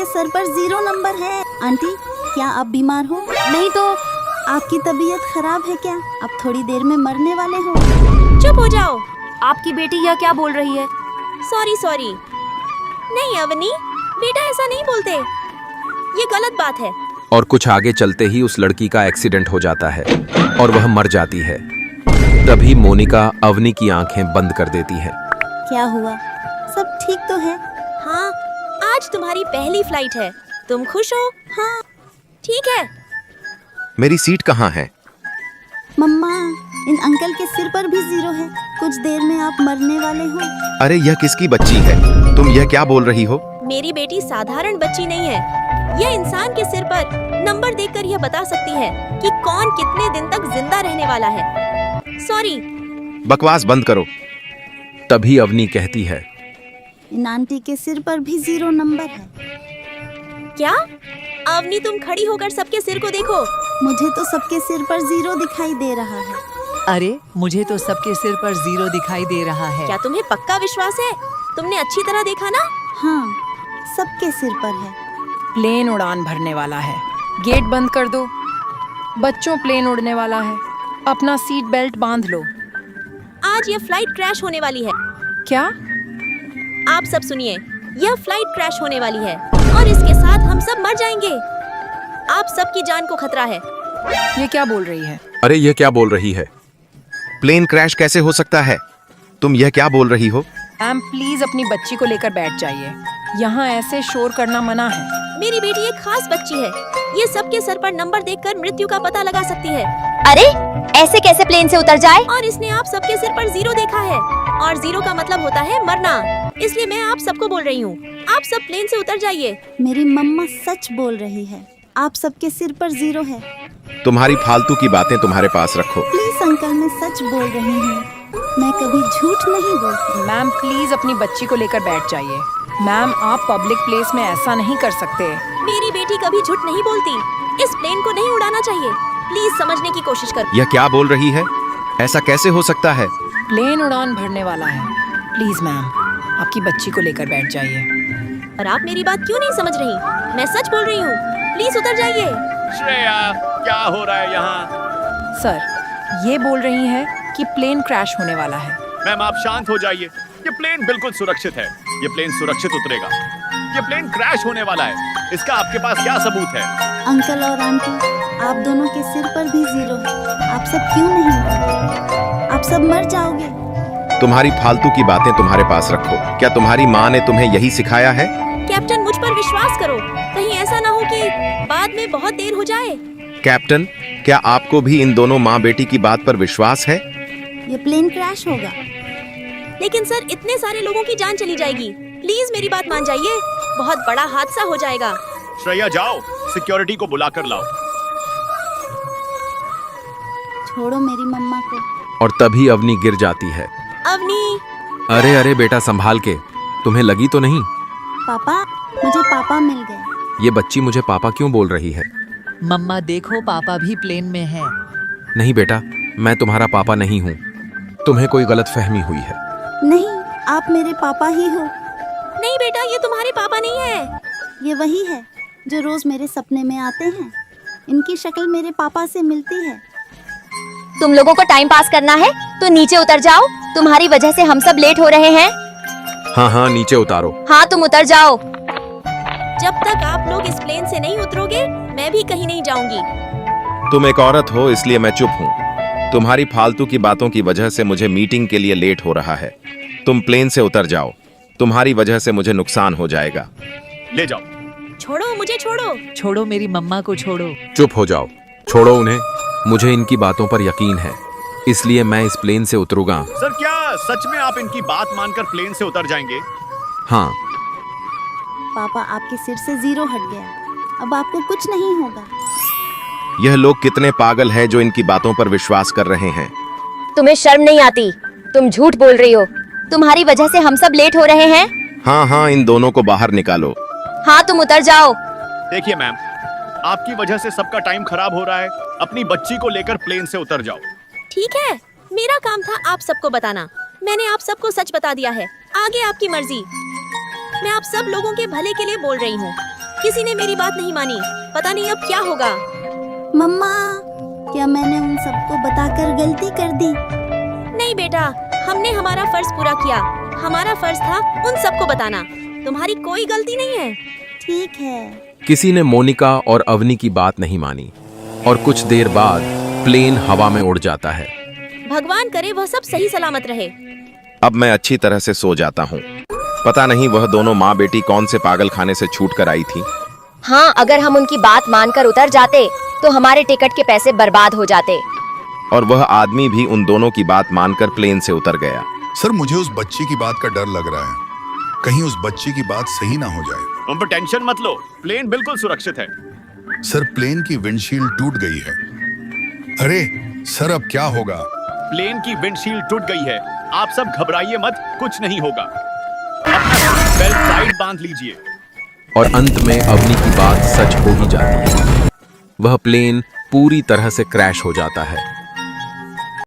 के सर पर 0 नंबर है। आंटी, क्या आप बीमार हो? नहीं तो आपकी तबीयत खराब है क्या? आप थोड़ी देर में मरने वाले हो। चुप हो जाओ। आपकी बेटी यह क्या बोल रही है? सॉरी। नहीं अवनी, बेटा ऐसा नहीं बोलते, ये गलत बात है। और कुछ आगे चलते ही उस लड़की का एक्सीडेंट हो जाता है और वह मर जाती है। तभी मोनिका अवनी की आंखें बंद कर देती है। क्या हुआ? सब ठीक तो है? हाँ, आज तुम्हारी पहली फ्लाइट है, तुम खुश हो? हाँ ठीक है। मेरी सीट कहाँ है? मम्मा, इन अंकल के सिर पर भी 0 है। कुछ देर में आप मरने वाले हो। अरे यह किसकी बच्ची है? तुम यह क्या बोल रही हो? मेरी बेटी साधारण बच्ची नहीं है। यह इंसान के सिर पर नंबर देखकर यह बता सकती है कि कौन कितने दिन तक जिंदा रहने वाला है। सॉरी। बकवास बंद करो। तभी अवनी कहती है, इन आंटी के सिर पर भी 0 नंबर है। क्या? अवनी, तुम खड़ी होकर सबके सिर को देखो। मुझे तो सबके सिर पर 0 दिखाई दे रहा है। अरे मुझे तो सबके सिर पर 0 दिखाई दे रहा है। क्या तुम्हें पक्का विश्वास है? तुमने अच्छी तरह देखा ना? हाँ, सबके सिर पर है। प्लेन उड़ान भरने वाला है। गेट बंद कर दो। बच्चों, प्लेन उड़ने वाला है। अपना सीट बेल्ट बांध लो। आज यह फ्लाइट क्रैश होने वाली है। क्या? आप सब सुनिए, यह फ्लाइट क्रैश होने वाली है और इसके साथ हम सब मर जाएंगे। आप सबकी जान को खतरा है। ये क्या बोल रही है? अरे यह क्या बोल रही है? प्लेन क्रैश कैसे हो सकता है? तुम यह क्या बोल रही हो? मैम प्लीज अपनी बच्ची को लेकर बैठ जाइए। यहाँ ऐसे शोर करना मना है। मेरी बेटी एक खास बच्ची है। ये सबके सर पर नंबर देखकर मृत्यु का पता लगा सकती है। अरे ऐसे कैसे प्लेन से उतर जाए? और इसने आप सबके सिर पर 0 देखा है और 0 का मतलब होता है मरना। इसलिए मैं आप सबको बोल रही हूँ, आप सब प्लेन से उतर जाइए। मेरी मम्मा सच बोल रही है। आप सबके सिर पर 0 है। तुम्हारी फालतू की बातें तुम्हारे पास रखो। प्लीज अंकल, मैं सच बोल रही हूँ। मैं कभी झूठ नहीं बोलती। मैम प्लीज अपनी बच्ची को लेकर बैठ जाइए। मैम, आप पब्लिक प्लेस में ऐसा नहीं कर सकते। मेरी बेटी कभी झूठ नहीं बोलती। इस प्लेन को नहीं उड़ाना चाहिए। प्लीज समझने की कोशिश करो। यह क्या बोल रही है? ऐसा कैसे हो सकता है? प्लेन उड़ान भरने वाला है। प्लीज मैम, आपकी बच्ची को लेकर बैठ जाइए। और आप मेरी बात क्यों नहीं समझ रही? मैं सच बोल रही हूँ, प्लीज उतर जाइए। श्रेया, क्या हो रहा है यहाँ? सर, ये बोल रही है कि प्लेन क्रैश होने वाला है। मैम आप शांत हो जाइए। ये प्लेन बिल्कुल सुरक्षित है। ये प्लेन सुरक्षित उतरेगा। ये प्लेन क्रैश होने वाला है। इसका आपके पास क्या सबूत है? अंकल और आंटी, आप दोनों के सिर पर भी 0 है। आप सब क्यों नहीं मरते? आप सब मर जाओगे। तुम्हारी फालतू की बातें तुम्हारे पास रखो। क्या तुम्हारी माँ ने तुम्हें यही सिखाया है? कैप्टन, मुझ पर विश्वास करो। कहीं ऐसा ना हो कि बाद में बहुत देर हो जाए। कैप्टन, क्या आपको भी इन दोनों माँ बेटी की बात पर विश्वास है? ये प्लेन क्रैश होगा। लेकिन सर, इतने सारे लोगों की जान चली जाएगी। प्लीज मेरी बात मान जाइए, बहुत बड़ा हादसा हो जाएगा। श्रेया जाओ, सिक्योरिटी को बुला कर लाओ। छोड़ो मेरी मम्मा को। और तभी अवनी गिर जाती है। अवनी, अरे बेटा, संभाल के। तुम्हें लगी तो नहीं? पापा, मुझे पापा मिल गए। ये बच्ची मुझे पापा क्यों बोल रही है? मम्मा देखो, पापा भी प्लेन में है। नहीं बेटा, मैं तुम्हारा पापा नहीं हूँ। तुम्हें कोई गलतफहमी हुई है। नहीं, आप मेरे पापा ही हो। नहीं बेटा, ये तुम्हारे पापा नहीं है। ये वही है जो रोज मेरे सपने में आते हैं। इनकी शक्ल मेरे पापा से मिलती है। तुम लोगों को टाइम पास करना है तो नीचे उतर जाओ। तुम्हारी वजह से हम सब लेट हो रहे हैं। हाँ, नीचे उतारो। हाँ, तुम उतर जाओ। जब तक आप लोग इस प्लेन से नहीं उतरोगे, मैं भी कहीं नहीं जाऊंगी। तुम एक औरत हो, इसलिए मैं चुप हूँ। तुम्हारी फालतू की बातों की वजह से मुझे मीटिंग के लिए लेट हो रहा है। तुम प्लेन से उतर जाओ। तुम्हारी वजह से मुझे नुकसान हो जाएगा। ले जाओ। छोड़ो मुझे, छोड़ो। छोड़ो मेरी मम्मा को, छोड़ो। चुप हो जाओ। छोड़ो उन्हें। मुझे इनकी बातों पर यकीन है, इसलिए मैं इस प्लेन से उतरूंगा। सर, क्या सच में आप इनकी बात मानकर प्लेन से उतर जाएंगे? हाँ। पापा, आपके सिर से 0 हट गया। अब आपको कुछ नहीं होगा। यह लोग कितने पागल हैं जो इनकी बातों पर विश्वास कर रहे हैं। तुम्हें शर्म नहीं आती? तुम झूठ बोल रही हो। तुम्हारी वजह से हम सब लेट हो रहे हैं। हाँ, इन दोनों को बाहर निकालो। हाँ, तुम उतर जाओ। देखिए मैम, आपकी वजह से सबका टाइम खराब हो रहा है। अपनी बच्ची को लेकर प्लेन से उतर जाओ। ठीक है, मेरा काम था आप सबको बताना। मैंने आप सबको सच बता दिया है। आगे आपकी मर्जी। मैं आप सब लोगों के भले के लिए बोल रही हूँ। किसी ने मेरी बात नहीं मानी। पता नहीं अब क्या होगा। मम्मा, क्या मैंने उन सबको बताकर गलती कर दी? नहीं बेटा, हमने हमारा फर्ज पूरा किया। हमारा फर्ज था उन सबको बताना। तुम्हारी कोई गलती नहीं है। ठीक है। किसी ने मोनिका और अवनी की बात नहीं मानी और कुछ देर बाद प्लेन हवा में उड़ जाता है। भगवान करे वह सब सही सलामत रहे। अब मैं अच्छी तरह से सो जाता हूँ। पता नहीं वह दोनों माँ बेटी कौन से पागल खाने से छूट कर आई थी। हाँ, अगर हम उनकी बात मानकर उतर जाते तो हमारे टिकट के पैसे बर्बाद हो जाते। और वह आदमी भी उन दोनों की बात मानकर प्लेन से उतर गया। सर, मुझे उस बच्ची की बात का डर लग रहा है। कहीं उस बच्ची की बात सही ना हो जाए। तुम पर टेंशन मत लो, प्लेन बिल्कुल सुरक्षित है। सर, प्लेन की विंडशील्ड टूट गई है। अरे सर, अब क्या होगा? प्लेन की विंडशील्ड टूट गई है। आप सब घबराइए मत, कुछ नहीं होगा। अपना बेल्ट टाइट बांध लीजिए। और अंत में अवनी की बात सच हो ही जाती है। वह प्लेन पूरी तरह से क्रैश हो जाता है।